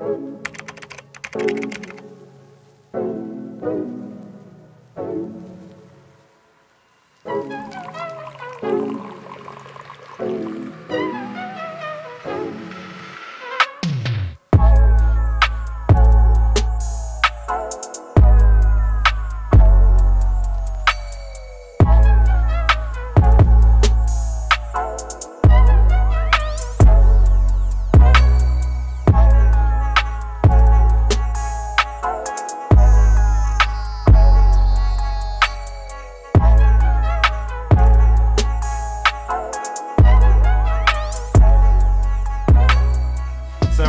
السلام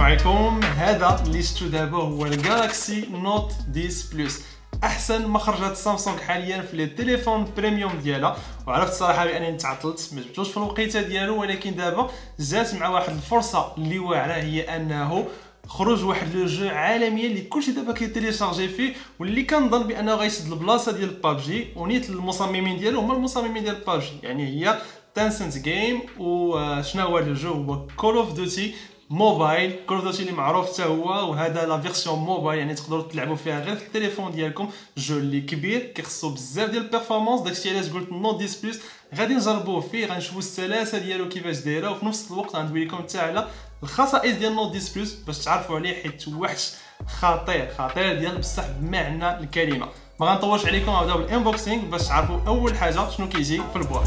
عليكم. هذا اللي شفتو دابا هو الجالاكسي نوت 10 بلس، احسن مخرجات سامسونج حاليا في لي تليفون بريميوم ديالها. وعرفت الصراحه بانني تعطلت ما جبتوش في الوقيته ديالو، ولكن دابا جات مع واحد الفرصه اللي واعره، هي انه خروج واحد لو جو عالميا اللي كلشي دابا كيتيليشارجي فيه، واللي كنظن بانه غيشد البلاصه ديال بابجي، ونيت المصممين ديالو هما المصممين ديال بابجي، يعني هي تنسنت جيم. وشنو هو الجو؟ هو كول اوف دوتي موبايل. كول اوف دوتي اللي معروف حتى هو، وهذا لا فيرسيون موبايل، يعني تقدروا تلعبوا فيها غير في التليفون ديالكم. جو اللي كبير كيخصو بزاف ديال البيرفورمانس، داكشي علاش قلت نوت 10 بلس غادي نجربوه فيه، غنشوفوا السلاسه ديالو كيفاش دايره، وفي نفس الوقت غندوي لكم حتى على الخصائص ديال نوت 10 بلس باش تعرفوا عليه، حيت وحش خطير ديال بصح بمعنى الكلمه. ما غنطولش عليكم، غنبداو بالانبوكسينغ باش تعرفوا اول حاجه شنو كيجي في البواط.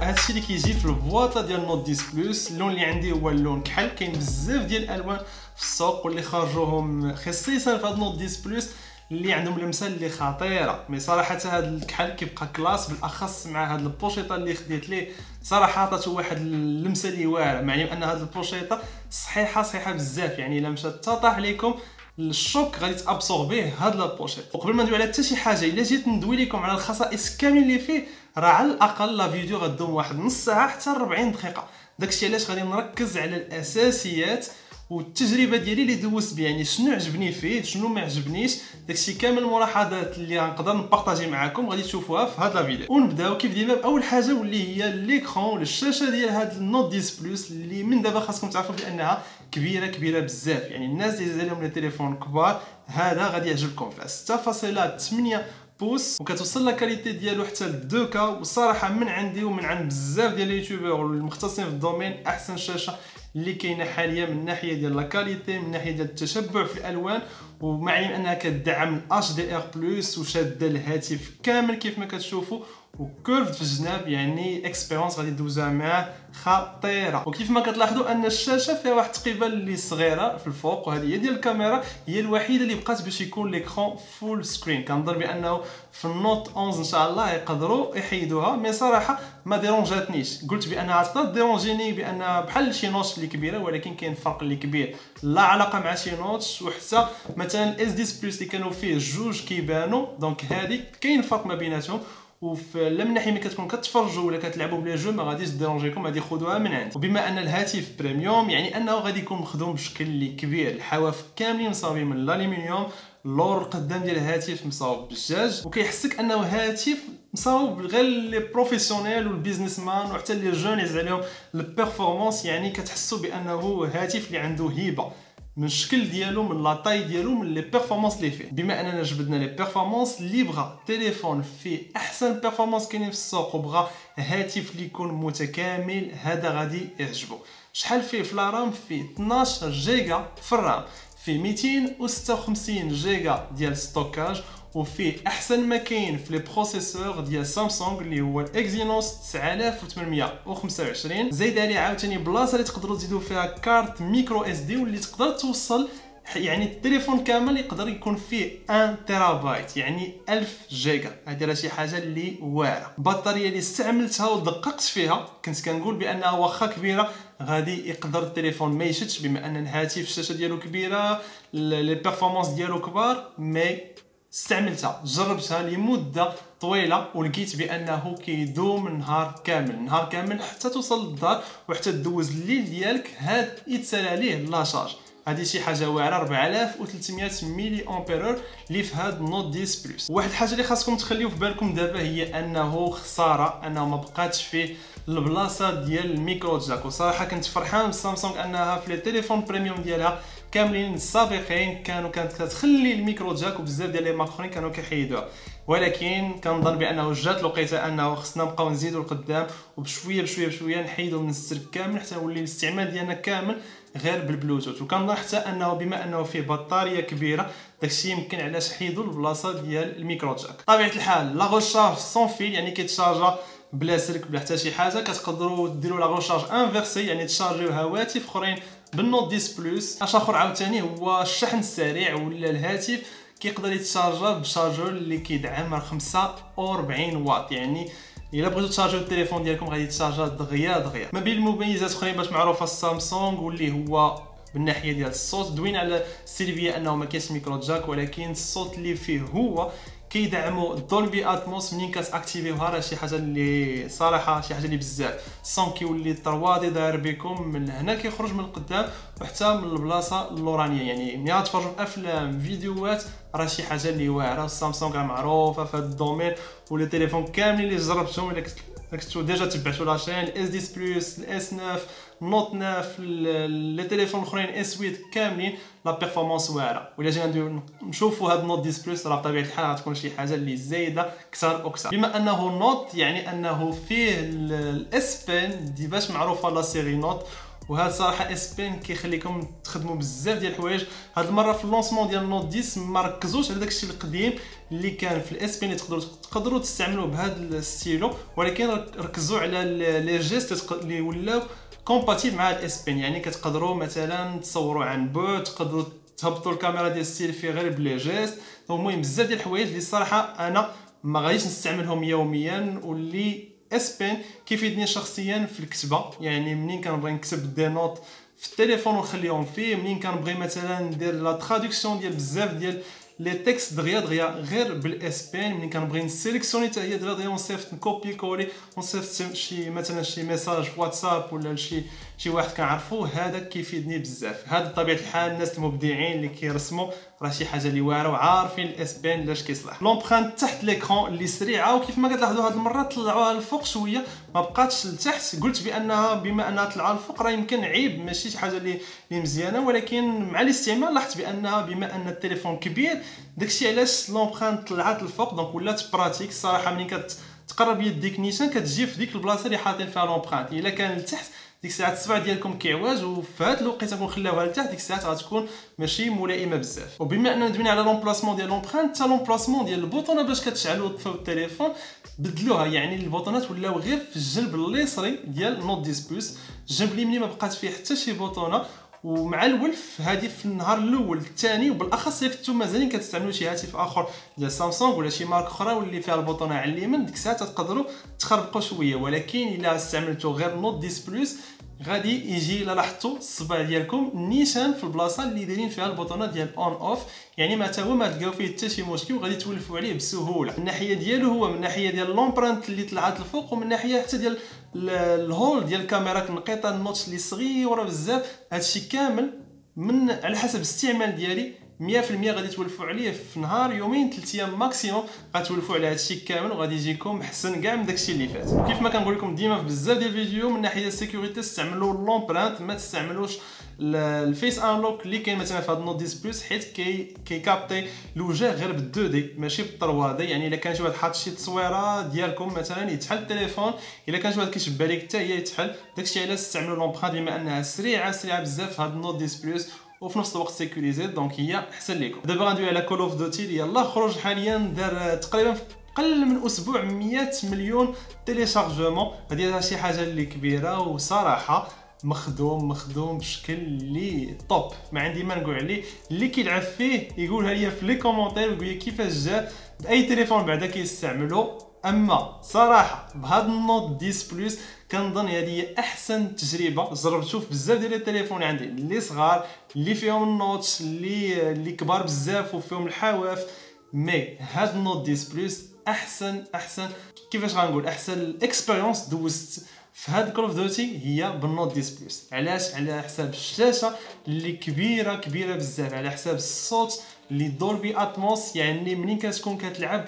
هادشي اللي كيجي في البواطه ديال نوت 10 بلس. اللون اللي عندي هو اللون كحل، كاين بزاف ديال الالوان في السوق واللي خرجوهم خصيصا في هاد نوت 10 بلس اللي عندهم لمسه اللي خطيره. مي صراحه هاد الكحل كيبقى كلاس، بالاخص مع هاد البوشيطه اللي خديت ليه، صراحه عطاتو واحد اللمسه اللي واعره، معني ان هاد البوشيطه صحيحه بزاف، يعني الا مشات تطاح عليكم الشوك غادي تابسوربيه هاد لابوشيط. وقبل ما ندوي على حتى شي حاجه، الا جيت ندوي لكم على الخصائص كاملين اللي فيه، راه على الاقل لا فيديو غدوم واحد نص ساعه حتى 40 دقيقه. داكشي علاش غادي نركز على الاساسيات والتجربه ديالي اللي دوزت بها، يعني شنو عجبني فيه شنو ما عجبنيش، داكشي كامل الملاحظات اللي غنقدر نبارطاجي معكم غادي تشوفوها في هاد لا فيديو. ونبداو كيف ديما باول حاجه، واللي هي ليكرون ولا الشاشه ديال هاد النوت 10 بلس، اللي من دابا خاصكم تعرفوا بانها كبيره بزاف. يعني الناس اللي زالهم لي تليفون كبار هذا غادي يعجبكم فيها. 6.8 بوس، وكتوصل لا كاليتي ديالو حتى ل 2K. والصراحه من عندي ومن عند بزاف ديال اليوتيوبر والمختصين في الدومين، احسن شاشه اللي كاينه حاليا من ناحيه ديال لا كاليتي، من ناحيه ديال التشبع في الالوان، ومعلم انها كتدعم HDR+ وشاده الهاتف كامل كيف ما كتشوفوا، وكيرف في الجناب، يعني اكسبيرونس غادي دوزها معاه خطيره. وكيف ما كتلاحظوا ان الشاشه فيها واحد التقيبه اللي صغيره في الفوق، وهذه هي ديال الكاميرا، هي الوحيده اللي بقات باش يكون ليكرون فول سكرين. كنظن بانه في النوت 11 ان شاء الله يقدروا يحيدوها، مي صراحه ما ديرونجاتنيش. قلت بانها تقدر ديرونجيني بان بحال شي نوتش اللي كبيره، ولكن كاين فرق اللي كبير لا علاقه مع شي نوتش. وحتى مثلا اس 10 بلس اللي كانوا فيه جوج كيبانوا، دونك هذه كاين فرق ما بيناتهم. وفي لا من ناحيه ملي كتكون كتفرجوا ولا كتلعبوا بلي جو ما غاديش ديرونجيكم، غادي خذوها من عندي. وبما ان الهاتف بريميوم، يعني انه غادي يكون مخدوم بشكل اللي كبير، الحواف كاملين مصاوبين من الالومنيوم، اللور القدام ديال الهاتف مصاوب بالدجاج، وكيحسك انه هاتف مصاوب غير لي بروفيسيونيل والبيزنس مان وحتى لي جون يعز عليهم البيرفورمانس. يعني كتحسوا بانه هاتف اللي عنده هيبه من الشكل ديالو، من لا طاي ديالو، من لي بيرفورمانس اللي فيه. بما اننا جبدنا لي بيرفورمانس، اللي بغى تليفون فيه احسن بيرفورمانس كاينين في السوق، وبغى هاتف اللي يكون متكامل، هذا غادي يعجبو. شحال فيه في الرام؟ فيه 12 جيجا في الرام، فيه 256 جيجا ديال ستوكاج، وفيه احسن ما كاين في لي بروسيسور ديال سامسونج اللي هو الاكزينوس 9825. زايد عليه عاوتاني بلاصه اللي تقدروا تزيدوا فيها كارت ميكرو اس دي واللي تقدر توصل يعني التليفون كامل يقدر يكون فيه 1 تيرابايت يعني 1000 جيجا. هذه راه شي حاجه اللي واعره. البطاريه اللي استعملتها ودققت فيها كنت كنقول بانها واخا كبيره غادي يقدر التليفون ما يشدش بما ان الهاتف الشاشه ديالو كبيره لي بيرفورمانس ديالو كبار. مي استعملتها جربتها لمده طويله ولقيت بانه كيدوم نهار كامل حتى توصل للدار وحتى تدوز الليل ديالك هاد يتسالى عليه لا شارج. هذه شي حاجه واعره 4300 ملي امبيرور اللي في هاد نوت 10 بلس. واحد الحاجه اللي خاصكم تخليو في بالكم دابا هي انه خساره انه ما بقاتش فيه البلاصه ديال الميكرو جاك. وصراحه كنت فرحان بسامسونج انها في لي تليفون بريميوم ديالها كاملين السابقين كانت كتخلي الميكرو جاك وبزاف ديال لي مارك اخرين كانوا كيحيدوها. ولكن كنظن بانه جات الوقيته انه خصنا نبقاو نزيدوا لقدام وبشويه بشويه نحيدوا من السلك كامل حتى نولي الاستعمال ديالنا كامل غير بالبلوتوث. وكنظن حتى انه بما انه فيه بطاريه كبيره داكشي يمكن علاش حيدوا البلاصه ديال الميكرو جاك. بطبيعه الحال لا غوشارج سون فيل يعني كيتشارجا بلا سلك بلا حتى شي حاجه. كتقدروا ديروا لا غوشارج انفيرسي يعني تشارجيو هواتف اخرين بالنوت 10 بلس. اش اخر عاوتاني هو الشحن السريع ولا الهاتف كيقدر يتشارجا بشارجور اللي كيدعم 45 واط يعني الا بغيتو تشارجيو التليفون ديالكم غادي يتشارجا دغيا. ما بين المميزات اخرين باش معروفه سامسونج واللي هو بالناحيه ديال الصوت دوينا على السلبيه انه ما كاينش ميكرو جاك ولكن الصوت اللي فيه هو كيدعموا دولبي اتموس. منين كتاكتيفيوها راه شي حاجه اللي صراحه شي حاجه اللي بزاف الصون كيولي 3 دي داير بكم من هنا كيخرج من القدام وحتى من البلاصه اللورانيه. يعني ملي تفرجوا في افلام فيديوهات راه شي حاجه اللي واعره. سامسونج راه معروفه في هذا الدومين ولي تليفون كاملين اللي جربتهم الا كنتو ديجا تبعتوا لاشين الاس 10 بلس الاس 9 نوت 9 لي تليفون الاخرين اس 8 كاملين لا بيرفورمانس واعره. ولا جينا نشوفوا هاد نوت 10 بلس راه بطبيعه الحال غتكون شي حاجه اللي زايده اكثر واكثر. بما انه نوت يعني انه فيه الاس بن دي باش معروفه لا سيري نوت وهذا صراحه اس بن كيخليكم تخدموا بزاف ديال الحوايج. هاد المره في اللونسمون ديال نوت 10 ما ركزوش على داكشي القديم اللي كان في الاس بن اللي تقدروا تستعملوه بهذا الستيلو ولكن ركزوا على لي جيست اللي ولاو كومباتيبل مع الاس بن. يعني كتقدروا مثلا تصوروا عن بعد تقدروا تهبطوا الكاميرا ديال السيلفي غير بلي جيست. المهم بزاف ديال الحوايج اللي الصراحه انا ما غاديش نستعملهم يوميا واللي اس بن كيفيدني شخصيا في الكتابه. يعني منين كنبغي نكتب دي نوت في التليفون ونخليهم فيه منين كنبغي مثلا ندير لا تراديكسيون ديال بزاف ديال لي تكست دغيا غير بالاس بن. منين كنبغي نسيليكسيوني حتى هي دغيا ونصيفط نكوبي كولي ونصيفط شي مثلا شي ميساج في واتساب ولا شي واحد كنعرفو هذا كيفيدني بزاف. هذا بطبيعه الحال الناس المبدعين اللي كيرسموا راه شي حاجه اللي واعره وعارفين الاس بن لاش كيصلح. لومبرانت تحت ليكرون اللي سريعه وكيف ما كتلاحظوا هذه المره طلعوها للفوق شويه ما بقاتش لتحت. قلت بانها بما انها طلعها للفوق راه يمكن عيب ماشي شي حاجه اللي مزيانه ولكن مع الاستعمال لاحظت بانها بما ان التليفون كبير داكشي علاش لومبرانت طلعت للفوق دونك ولات براتيك. الصراحه ملي كتقرب يديك نيشان كتجي في ديك البلاصه اللي حاطين فيها لومبرانت. الا كان لتحت ديك الساعه الصبع ديالكم كيعواج وفي هذا الوقت نخليوها لتحت ديك الساعه غتكون ماشي ملائمه بزاف. وبما اننا دوينا على لومبلاسمون ديال لومبرانت حتى لومبلاسمون ديال البوطونه باش كتشعلوا وتطفيو التليفون بدلوها. يعني البوطونات ولاو غير في الجنب اليسري ديال نوت 10 بلس. الجنب اليمني ما بقات فيه حتى شي بوطونه. ومع الولف هذه في النهار الاول الثاني وبالاخص الا كنتو مازالين كتستعملوا شي هاتف اخر ديال سامسونج ولا شي مارك اخرى واللي فيها البوطونه على اليمين ديك الساعه تقدروا تخربقوا شويه. ولكن الا استعملتوا غير نوت 10 بلس غادي يجي الا لاحظتوا الصبع ديالكم نيشان في البلاصه اللي دايرين فيها البوطونه ديال اون اوف. يعني ما حتى هو ما تلقاو فيه حتى شي مشكل وغادي تولفوا عليه بسهوله. من الناحيه ديالو هو من الناحيه ديال لومبرانت اللي طلعت الفوق ومن الناحيه حتى ديال الهول ديال الكاميرا كنقيطه النوتش اللي صغيره بزاف. هادشي كامل من على حسب الاستعمال ديالي 100% غادي تولفوا عليه في نهار يومين 3 ايام ماكسيموم غتولفوا على هادشي كامل وغادي يجيكم احسن كاع من داكشي اللي فات. وكيف ما كنقول لكم ديما في بزاف ديال الفيديو من ناحيه السيكوريتي استعملوا لومبرانت ما تستعملوش الفيس انلوك اللي كاين مثلا في هاد نوت 10 بلس حيت كيكابتي الوجه غير بال2 دي ماشي بال3 دي. يعني الا كان شي واحد حاط شي تصويره ديالكم مثلا يتحل التليفون الا كان شي واحد كيشبه لك حتى هي يتحل. داكشي علاش استعملوا لومبرانت بما انها سريعه بزاف في هاد نوت 10 بلس وفي نفس الوقت سيكوريزي، دونك هي احسن لكم. دابا غندوي على كول اوف دوتي اللي يلاه خرج حاليا، دار تقريبا قل من اسبوع 100 مليون تيليشارجمون. هذه شي حاجه اللي كبيره، وصراحه مخدوم بشكل اللي طوب، ما عندي ما نقول عليه. اللي كيلعب فيه يقولها لي في لي كومونتير، ويقول لي كيفاش جا باي تليفون بعدا كيستعملو. اما صراحه بهذا النوت 10 بلس كنظن هذه هي احسن تجربه. جربت نشوف بزاف ديال التليفون عندي اللي صغار اللي فيهم النوتش اللي كبار بزاف وفيهم الحواف، مي هاد النوت 10 بلس احسن كيفاش غنقول احسن الاكسبيريونس دوزت في هاد كول اوف دوتي هي بالنوت 10 بلس. علاش؟ على حساب الشاشه اللي كبيره بزاف، على حساب الصوت اللي دولبي اتموس، يعني منين كتكون كتلعب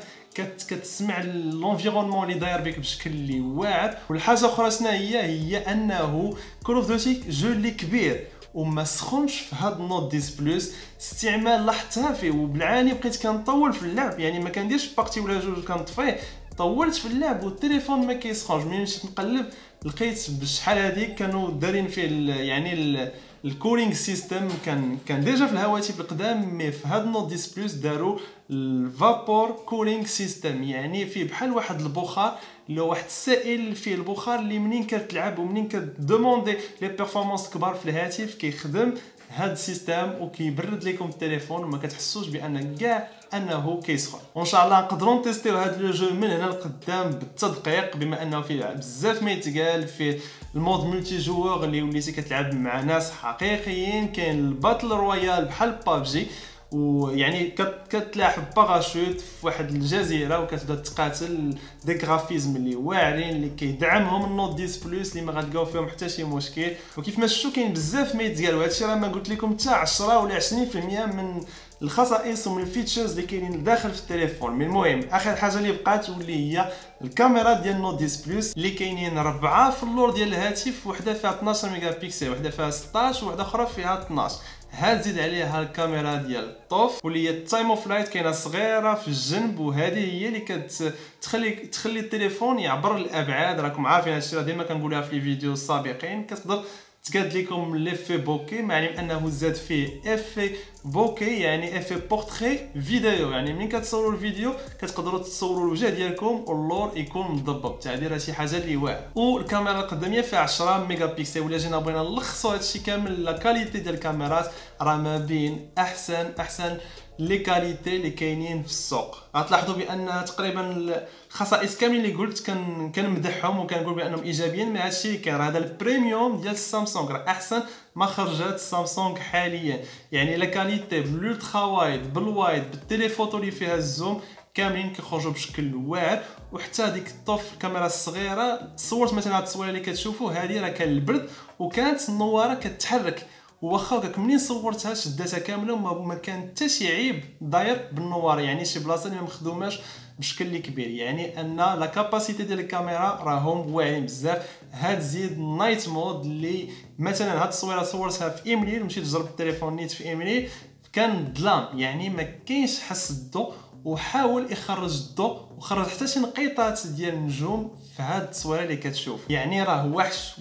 كتسمع لونفيرونمون اللي داير بك بشكل اللي واعر. والحاجه اخرى شنو هي انه كول اوف دوتي جو اللي كبير وما سخنش في هاد النوت 10 بلس. استعمال لاحظتها فيه وبالعاني بقيت كنطول في اللعب، يعني ما كنديرش باكتي ولا جوج كنطفيه، طولت في اللعب والتليفون ما كيسخنش. ملي مشيت نقلب لقيت بشحال هذيك كانوا دارين فيه يعني الكولينغ سيستم كان ديجا في الهواتف القدام، مي في هاد النوت 10 بلس داروا الفابور كولينغ سيستم، يعني فيه بحال واحد البخار اللي هو واحد السائل فيه البخار اللي منين كتلعب ومنين كدوموندي لي بيرفورمانس كبار في الهاتف كيخدم هاد السيستم وكيبرد لكم التليفون وما كتحسوش بان كاع انه كيسخن. وان شاء الله نقدروا نتيستيو هاد لو جو من هنا لقدام بالتدقيق، بما انه فيه بزاف ما يتقال. فيه المود ملتي جوور اللي وليتي كتلعب مع ناس حقيقيين، كاين الباتل رويال بحال بابجي، ويعني كتلاحظ باراشوت في واحد الجزيره وكتبدا تقاتل، دي غرافيزم اللي واعرين اللي كيدعمهم النوت 10 بلس اللي ما غتلقاو فيهم حتى شي مشكل. وكيف ما شفتوا كاين بزاف ما يتقال، وهذا الشيء راه ما قلت لكم حتى 10 ولا 20% من الخصائص ومن الفيتشرز اللي كاينين داخل في التليفون. من المهم اخر حاجه اللي بقات واللي هي الكاميرا ديال النوت 10 بلس اللي كاينين 4 في اللور ديال الهاتف، وحده فيها 12 ميجا بيكسل، وحده فيها 16، وحده اخرى فيها 12. هاد زيد عليها الكاميرا ديال الطوف واللي هي التايم اوف لايت كاينه صغيره في الجنب، وهذه هي اللي كتخلي التليفون يعبر الابعاد. راكم عارفين هادشي، راه ديما كنقولها في لي فيديو السابقين. كتقدر تقاد لكم ليفي بوكي، مع العلم انه زاد فيه افي بوكي يعني افي بورتري فيديو، يعني ملي كتصوروا الفيديو كتقدروا تصوروا الوجه ديالكم واللور يكون مضبب. تعديل شي حاجه اللي واعره. والكاميرا القداميه فيها 10 ميجا بيكسل. ولا جينا بغينا نلخصوا هادشي كامل، لا كاليتي ديال الكاميرات راه ما بين احسن لي كاليتي اللي كاينين في السوق. غتلاحظوا بان تقريبا الخصائص كاملين اللي قلت كنمدحهم وكنقول بانهم ايجابيين، من هادشي اللي كاين. هذا البريميوم ديال سامسونج راه احسن ما خرجت سامسونج حاليا، يعني لا كاليتي بالالترا وايد بالوايد بالتليفوتو اللي فيها الزوم كاملين كيخرجوا بشكل واعر. وحتى هذيك الطوف الكاميرا الصغيره صورت مثلا هاد التصويره اللي كتشوفوا هذه راه كان البرد وكانت النواره كتحرك، واخا هكاك منين صورتها شدتها كامله وما كان حتى شي عيب داير بالنوار، يعني شي بلاصه اللي ما مخدوماش بشكل اللي كبير، يعني ان لا كاباسيتي ديال الكاميرا راهم واعرين بزاف. هاد زيد نايت مود اللي مثلا هاد التصويره صورتها في ايميل ومشيت جربت التليفون نيت في ايميل كان ظلام، يعني ما كاينش حس الضوء، وحاول يخرج الضوء وخرج حتى شي نقيطات ديال النجوم في هاد التصويره اللي كتشوف، يعني راه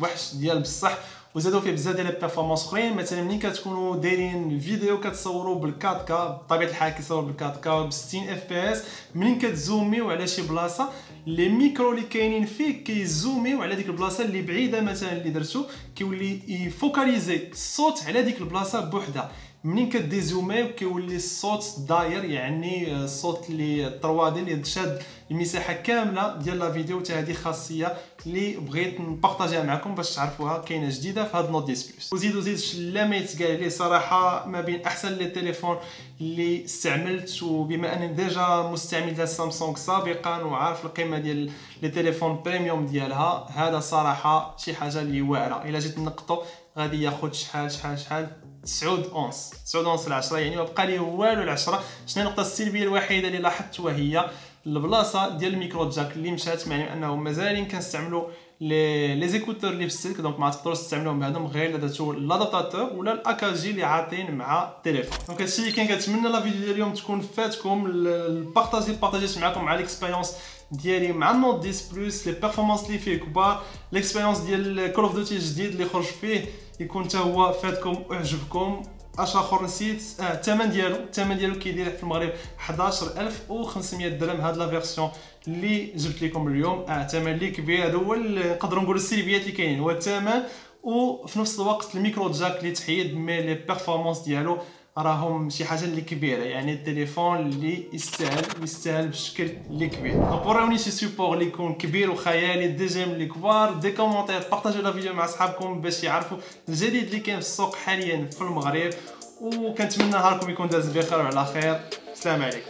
وحش ديال بصح. وزادوا فيه بزاف ديال البيرفورمانس اخرين، مثلا ملي كتكونوا دايرين الفيديو كتصوروا بال4K بطبيعه الحال كيصور بال4K ب 60 اف بي اس، منين كتزوميو على شي بلاصه لي ميكرو اللي كاينين فيه كيزوميو على ديك البلاصه اللي بعيده مثلا اللي درتو، كيولي يفوكاليزي الصوت على ديك البلاصه بوحدها. منين كديزوميو كيولي الصوت داير، يعني الصوت اللي 3 دي اللي شاد المساحه كامله ديال لا فيديو. حتى هذه خاصيه اللي بغيت نبارطاجيها معكم باش تعرفوها، كاينه جديده في هاد نوت 10 بلس. وزيد لا ما يتقال عليه صراحه ما بين احسن لي تليفون اللي استعملت، وبما انني ديجا مستعمل ديال سامسونج سابقا وعارف القيمه ديال لي تليفون بريميوم ديالها، هذا صراحه شي حاجه اللي واعره. الا جيت نقطو غادي ياخذ شحال 9 اونص ل10، يعني ما بقى ليه والو ل10. شنو النقطه السلبيه الوحيده اللي لاحظت وهي البلاصه ديال الميكرو جاك اللي مشات، معني انه مازالين كنستعملوا لي زيكوتور اللي في السلك، دونك ما تقدروش تستعملوهم بهذوم غير الا درتو لادابتاتور ولا الاكاجي اللي عاطين مع التليفون. دونك هادشي اللي كاين. كنتمنى لا فيديو ديال اليوم تكون فاتكم، بارطاجيت معكم مع ليكسبيريونس ديالي مع النوت 10 بلس، لي بيرفورمانس اللي فيه كبار، ليكسبيريونس ديال كول اوف دوتي الجديد اللي خرج فيه يكون حتى هو فاتكم وعجبكم. اش اخر نسيت الثمن ديالو كيدير في المغرب 11500 درهم. هاد لا فيرسيون اللي جبت لكم اليوم الثمن اللي كبير. هذا هو نقدروا نقولوا السلبيات اللي كاينين، هو الثمن وفي نفس الوقت الميكرو جاك اللي تحيد، مي لي بيرفورمانس ديالو راهم شي حاجه اللي كبيره، يعني التليفون اللي يستاهل بشكل اللي كبير. دونك وراوني شي سيبور اللي يكون كبير وخيالي، دي جيم اللي كبار، دي كومونتير، بارطاجيو لا فيديو مع صحابكم باش يعرفوا الجديد اللي كاين في السوق حاليا في المغرب. وكنتمنى نهاركم يكون داز بخير وعلى خير. السلام عليكم.